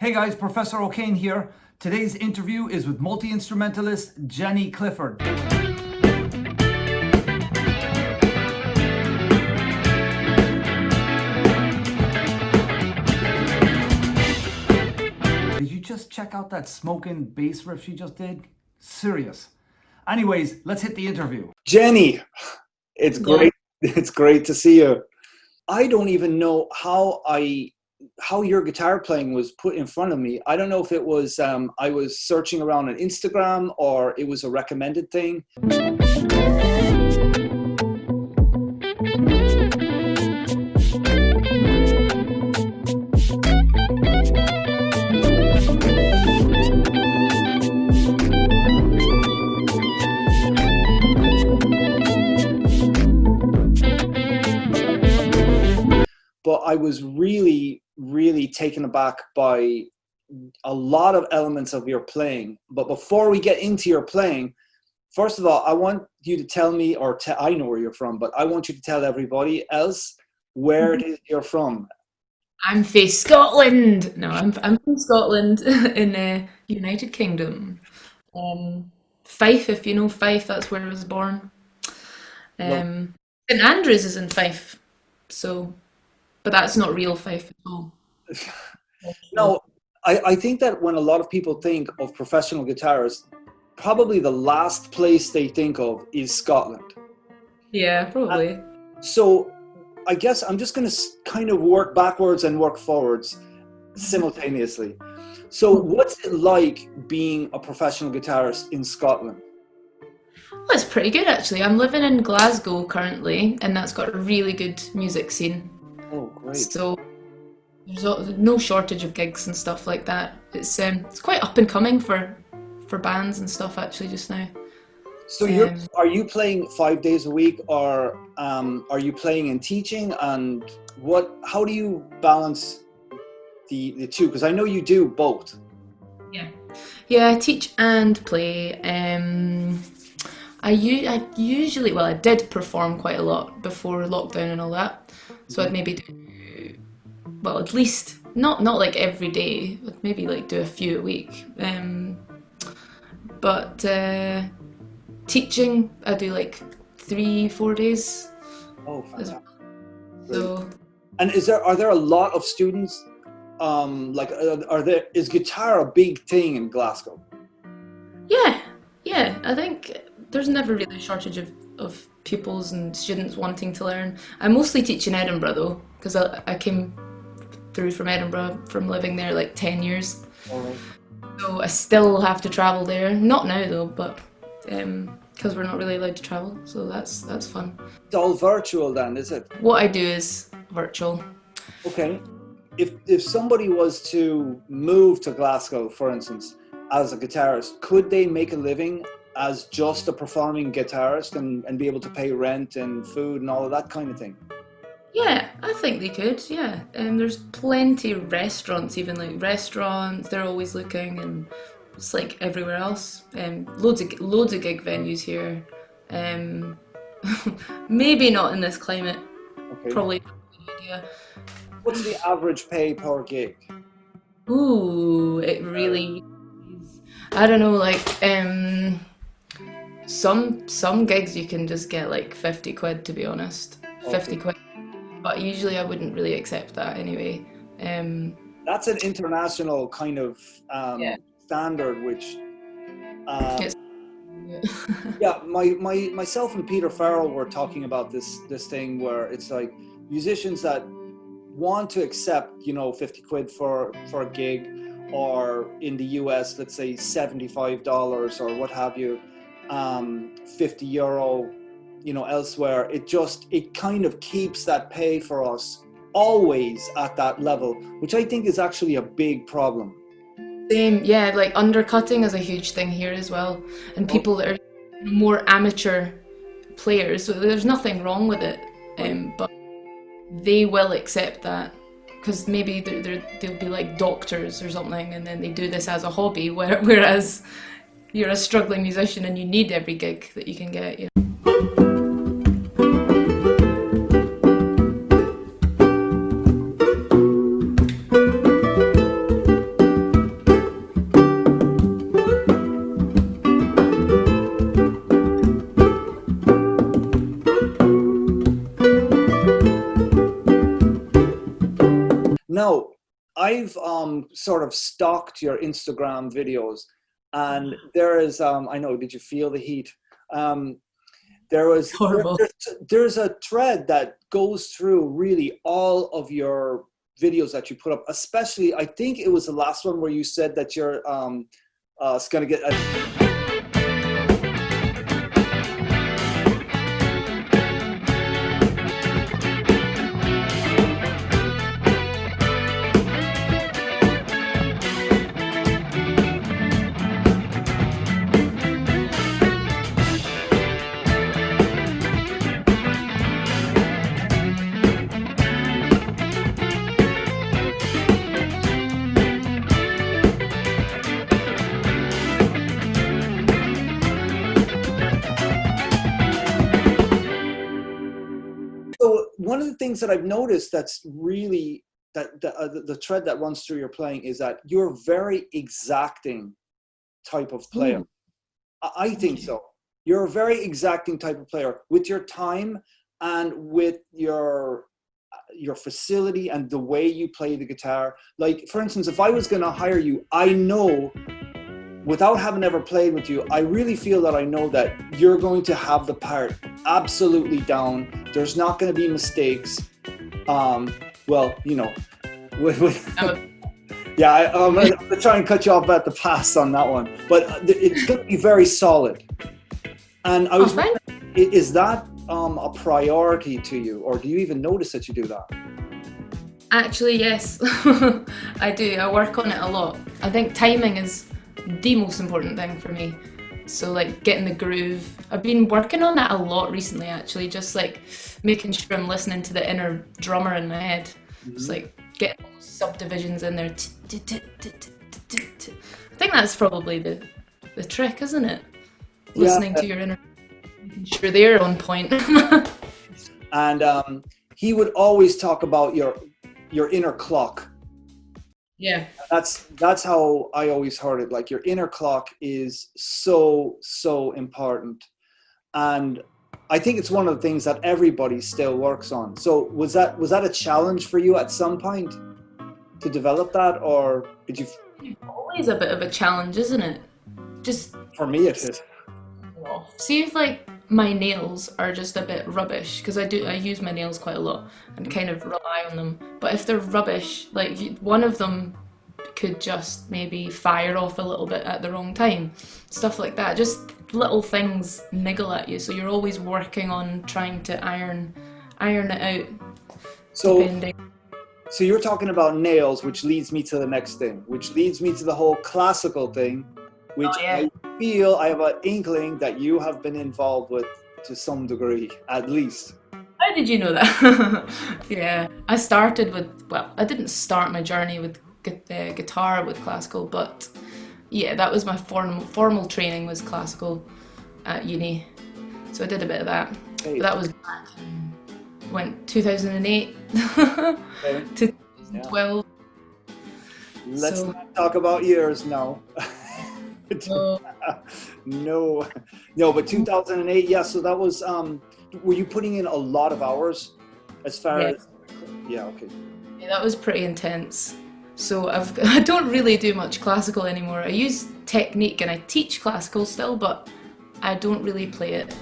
Hey guys, Professor O'Kane here. Today's interview is with multi-instrumentalist Jenny Clifford. Did you just check out that smoking bass riff she just did? Serious. Anyways, let's hit the interview. Jenny, it's great. It's great to see you. I don't even know how your guitar playing was put in front of me. I don't know if it was I was searching around on Instagram or it was a recommended thing. But I was really taken aback by a lot of elements of your playing. But before we get into your playing, first of all, I want you to tell me, I know where you're from, but I want you to tell everybody else where it is you're from. I'm from Scotland. No, I'm from Scotland in the United Kingdom. Fife, if you know Fife, that's where I was born. No. St Andrews is in Fife, but that's not real Fife at all. No, I think that when a lot of people think of professional guitarists, probably the last place they think of is Scotland. Yeah, probably. So I guess I'm just going to kind of work backwards and work forwards simultaneously. So what's it like being a professional guitarist in Scotland? Well, it's pretty good actually. I'm living in Glasgow currently, and that's got a really good music scene. Oh, great. So there's no shortage of gigs and stuff like that. It's quite up and coming for bands and stuff actually just now. So are you playing 5 days a week, or are you playing and teaching? And how do you balance the two? Because I know you do both. Yeah, I teach and play. I did perform quite a lot before lockdown and all that. So I'd maybe do, well, at least not like every day. I'd maybe like do a few a week. But teaching, I do like 3-4 days. Oh, fantastic. So, and are there a lot of students? Is guitar a big thing in Glasgow? yeah, I think there's never really a shortage of pupils and students wanting to learn. I mostly teach in Edinburgh though, because I came through from Edinburgh from living there like 10 years. All right. So I still have to travel there. Not now though, but because we're not really allowed to travel, so that's fun. It's all virtual then, is it? What I do is virtual. Okay. If somebody was to move to Glasgow, for instance, as a guitarist, could they make a living as just a performing guitarist and be able to pay rent and food and all of that kind of thing? Yeah, I think they could, yeah. There's plenty of restaurants, even like restaurants, they're always looking, and it's like everywhere else. Loads of gig venues here. Maybe not in this climate. Okay. Probably not a good idea. What's the average pay per gig? Ooh, it really is. I don't know, like some gigs you can just get like 50 quid, to be honest. Okay. 50 quid. But usually I wouldn't really accept that anyway. That's an international kind of standard, which yeah, myself and Peter Farrell were talking about this thing where it's like musicians that want to accept 50 quid for a gig, or in the US let's say $75 or what have you, 50 euro elsewhere. It kind of keeps that pay for us always at that level, which I think is actually a big problem. Same, yeah, like undercutting is a huge thing here as well, and people that are more amateur players, so there's nothing wrong with it, but they will accept that because maybe they'll be like doctors or something, and then they do this as a hobby, whereas you're a struggling musician and you need every gig that you can get. I've sort of stalked your Instagram videos, and there is I know. Did you feel the heat? Horrible. There's a thread that goes through really all of your videos that you put up. Especially, I think it was the last one where you said that you're it's gonna get. So one of the things that I've noticed that's really that the thread that runs through your playing is that you're a very exacting type of player. Ooh. I think so. You're a very exacting type of player with your time and with your facility and the way you play the guitar. Like, for instance, if I was going to hire you, I know, without having ever played with you, I really feel that I know that you're going to have the part absolutely down. There's not going to be mistakes. Well, you know, yeah, I'm going to try and cut you off at the pass on that one. But it's going to be very solid. And I was wondering, is that a priority to you, or do you even notice that you do that? Actually, yes, I do. I work on it a lot. I think timing is the most important thing for me. So like getting the groove. I've been working on that a lot recently, actually, just like making sure I'm listening to the inner drummer in my head. Just like getting all those subdivisions in there. I think that's probably the trick, isn't it? Listening to your inner, making sure they're on point. And he would always talk about your inner clock. Yeah. That's how I always heard it. Like, your inner clock is so important. And I think it's one of the things that everybody still works on. So was that a challenge for you at some point to develop that, or did you? It's always a bit of a challenge, isn't it? Just For me, it is. see if like my nails are just a bit rubbish, because I use my nails quite a lot and kind of rely on them. But if they're rubbish, like one of them could just maybe fire off a little bit at the wrong time, stuff like that. Just little things niggle at you, so you're always working on trying to iron it out. So you're talking about nails, which leads me to the next thing, which leads me to the whole classical thing, which I feel, I have an inkling that you have been involved with to some degree, at least. How did you know that? Yeah, I started with, well, I didn't start my journey with guitar with classical, but yeah, that was my formal training, was classical at uni. So I did a bit of that. But that was back in, went 2008 to 2012. Let's not talk about years now. No, but 2008, yeah, so that was, were you putting in a lot of hours as far as, okay. Yeah, that was pretty intense. So I don't really do much classical anymore. I use technique and I teach classical still, but I don't really play it.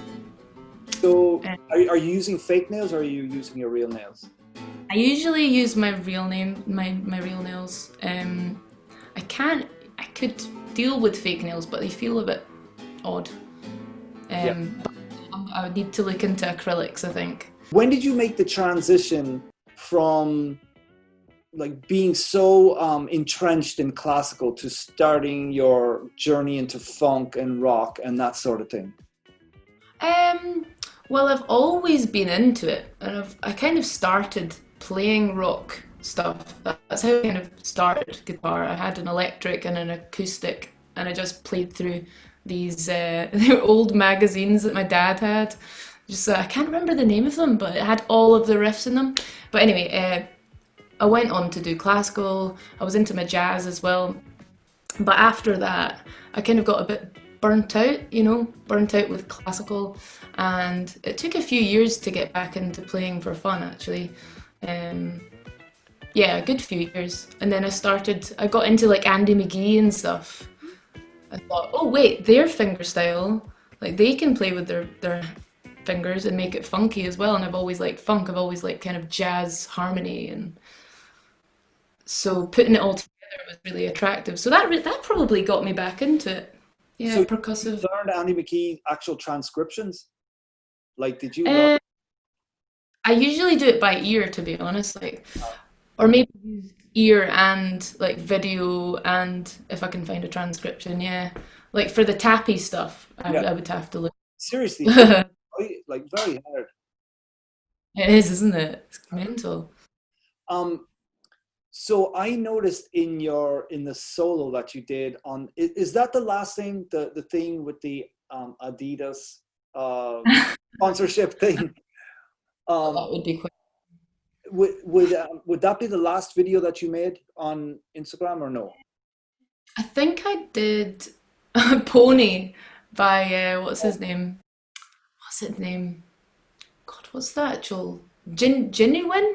So are you using fake nails, or are you using your real nails? I usually use my real real nails. I could deal with fake nails, but they feel a bit odd. But I would need to look into acrylics, I think. When did you make the transition from like being so entrenched in classical to starting your journey into funk and rock and that sort of thing? Well, I've always been into it, and I kind of started playing rock stuff. That's how I kind of started guitar. I had an electric and an acoustic, and I just played through these old magazines that my dad had. Just I can't remember the name of them, but it had all of the riffs in them. But anyway, I went on to do classical. I was into my jazz as well. But after that, I kind of got a bit burnt out with classical. And it took a few years to get back into playing for fun, actually. Yeah, a good few years. And then I got into like Andy McGee and stuff. I thought, oh wait, their finger style, like they can play with their fingers and make it funky as well. And I've always liked funk. I've always liked kind of jazz harmony, and so putting it all together was really attractive. So that probably got me back into it. So Yeah, you percussive. learned Andy McKee actual transcriptions? Like, did you learn? Uh, I usually do it by ear, to be honest, like, or maybe use ear and like video, and if I can find a transcription, yeah. Like for the tappy stuff, Yeah, I would have to look. seriously, It right? Like very hard. is, isn't it? It's mental. Um, so I noticed in the solo that you did on, is that the last thing, the thing with the Adidas uh, sponsorship thing? Um, That would be quite. would that be the last video that you made on Instagram or no? I think I did Pony by what's his name? What's his name? God, what's that actual Genuine?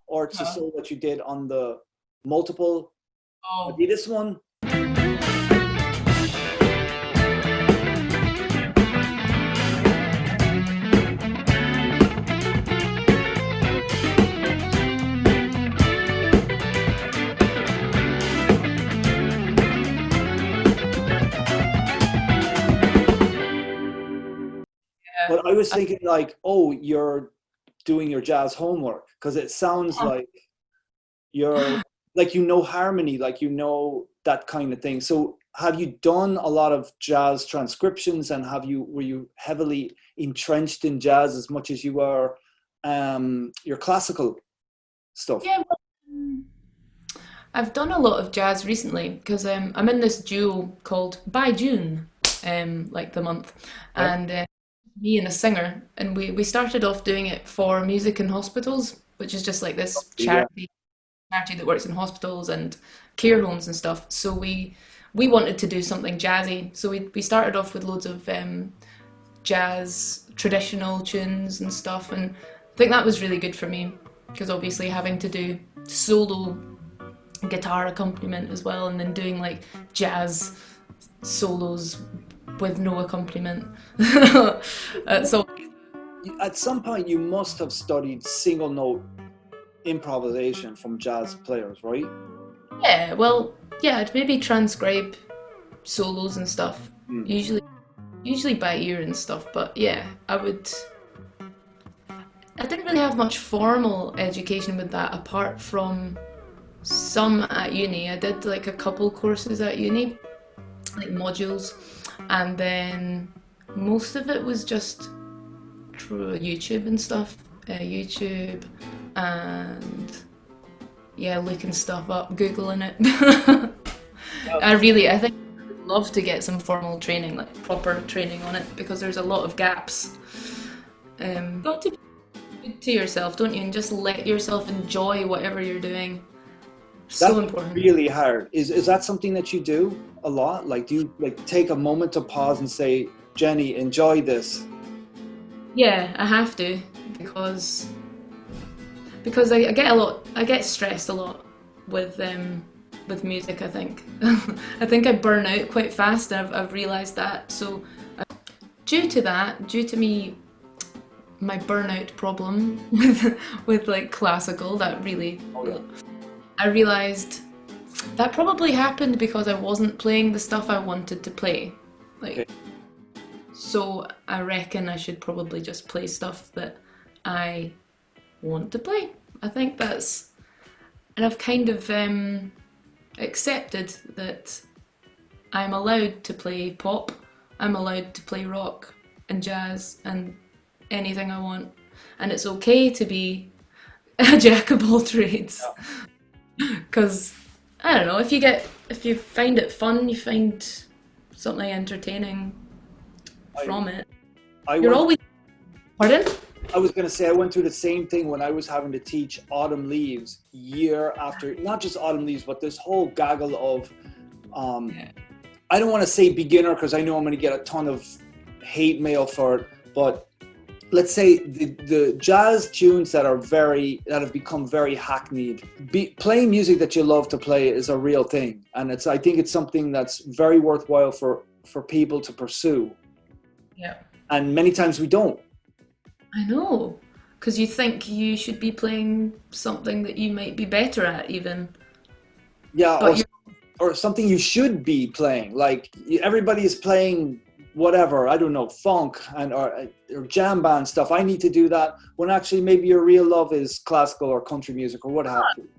Or it's the solo that you did on the multiple Oh. Adidas one? But I was thinking like, oh, you're doing your jazz homework because it sounds like you're like harmony, like that kind of thing. So have you done a lot of jazz transcriptions, and were you heavily entrenched in jazz as much as you were your classical stuff? Yeah, well, I've done a lot of jazz recently because I'm in this duo called By June, like the month, Yeah. and me and a singer, and we started off doing it for Music in Hospitals, which is just like this Yeah. charity that works in hospitals and care homes and stuff. So we wanted to do something jazzy, so we started off with loads of jazz traditional tunes and stuff, and I think that was really good for me because obviously having to do solo guitar accompaniment as well, and then doing like jazz solos with no accompaniment. So At some point, you must have studied single note improvisation from jazz players, right? yeah, well, yeah, I'd maybe transcribe solos and stuff. Mm. Usually by ear and stuff, but yeah, I didn't really have much formal education with that apart from some at uni. I did like a couple courses at uni, like modules, and then most of it was just through YouTube and stuff. YouTube and yeah, looking stuff up, Googling it. I think I'd love to get some formal training, like proper training on it, because there's a lot of gaps. Got to be good to yourself, don't you? And just let yourself enjoy whatever you're doing. So That's important. really hard. Is that something that you do a lot? Like, do you like take a moment to pause and say, Jenny, enjoy this? Yeah, I have to because I get stressed a lot with music. I think I think I burn out quite fast, and I've realised that. So due to my burnout problem with like classical, I realised that probably happened because I wasn't playing the stuff I wanted to play. Like, Okay. so I reckon I should probably just play stuff that I want to play. I think and I've kind of accepted that I'm allowed to play pop, I'm allowed to play rock and jazz and anything I want, and it's okay to be a jack of all trades. Because I don't know, if you find it fun, you find something entertaining from it. I You're always... Pardon? I was going to say, I went through the same thing when I was having to teach Autumn Leaves year after, not just Autumn Leaves, but this whole gaggle of, I don't want to say beginner because I know I'm going to get a ton of hate mail for it, but let's say the jazz tunes that have become very hackneyed. Playing music that you love to play is a real thing, and I think it's something that's very worthwhile for people to pursue. Yeah. And many times we don't. I know, because you think you should be playing something that you might be better at, even. Yeah, or something you should be playing. Like everybody is playing whatever, I don't know, funk or jam band stuff. I need to do that when actually maybe your real love is classical or country music or what have you.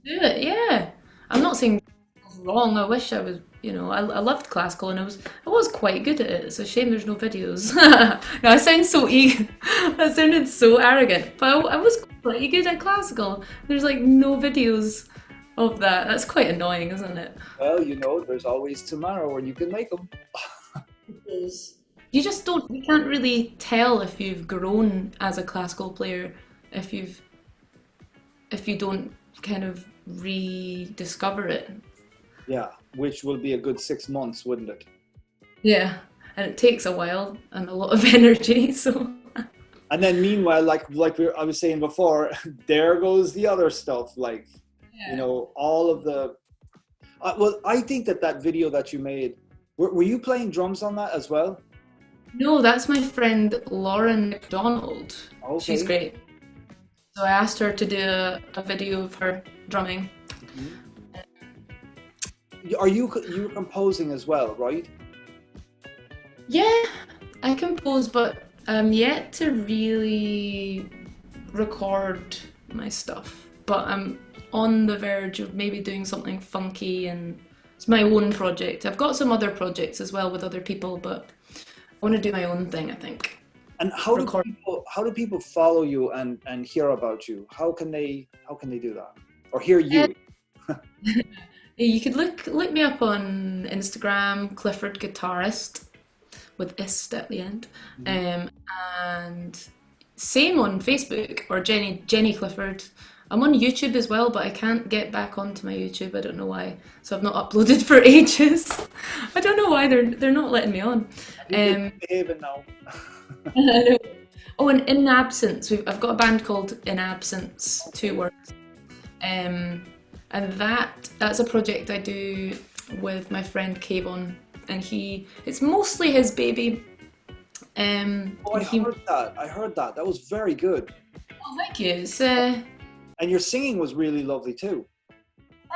Do it, yeah. I'm not saying it's wrong. I wish I was, I loved classical and I was quite good at it. It's a shame there's no videos. No, I sound so I sounded so arrogant, but I was pretty good at classical. There's like no videos of that. That's quite annoying, isn't it? Well, there's always tomorrow when you can make them. You can't really tell if you've grown as a classical player if you don't kind of rediscover it. Yeah, which will be a good 6 months, wouldn't it? Yeah, and it takes a while and a lot of energy, so. And then meanwhile, like I was saying before, there goes the other stuff, like, all of the... well, I think that video that you made, were you playing drums on that as well? No, that's my friend Lauren McDonald. Okay. She's great. So I asked her to do a video of her drumming. Are you composing as well, right? Yeah, I compose, but I'm yet to really record my stuff. But I'm on the verge of maybe doing something funky, and it's my own project. I've got some other projects as well with other people, but I want to do my own thing, I think. And how do people follow you and hear about you? How can they do that? Or hear you? You could look me up on Instagram, Clifford Guitarist, with ist at the end. And same on Facebook, or Jenny Clifford. I'm on YouTube as well, but I can't get back onto my YouTube. I don't know why. So I've not uploaded for ages. I don't know why they're not letting me on. Behaving now. I know. Oh, and In Absence. I've got a band called In Absence, 2 words. And that's a project I do with my friend Kayvon, and it's mostly his baby. I heard that. That was very good. Oh, thank you. And your singing was really lovely too.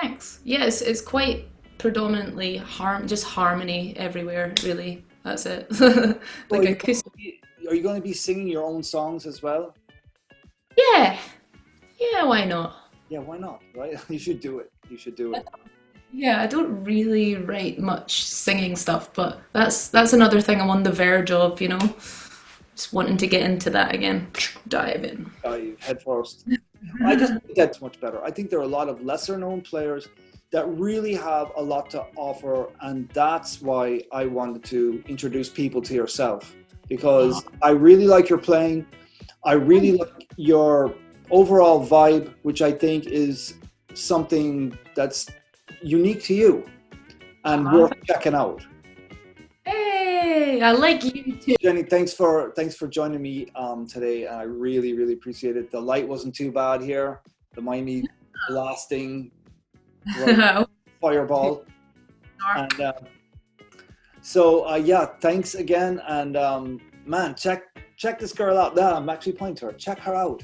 Thanks. Yes, it's quite predominantly just harmony everywhere, really. That's it. Acoustic. Are you going to be singing your own songs as well? Yeah. Yeah, why not? Yeah, why not, right? You should do it. Yeah, I don't really write much singing stuff, but that's another thing I'm on the verge of, just wanting to get into that again. Dive in. Dive head first. I just think that's much better. I think there are a lot of lesser known players that really have a lot to offer, and that's why I wanted to introduce people to yourself, because I really like your playing. I really like your overall vibe, which I think is something that's unique to you and worth checking out. Hey, I like you too. Jenny, thanks for joining me today. I really, really appreciate it. The light wasn't too bad here. The Miami blasting fireball. And thanks again. And man, check this girl out. I'm actually pointing to her. Check her out.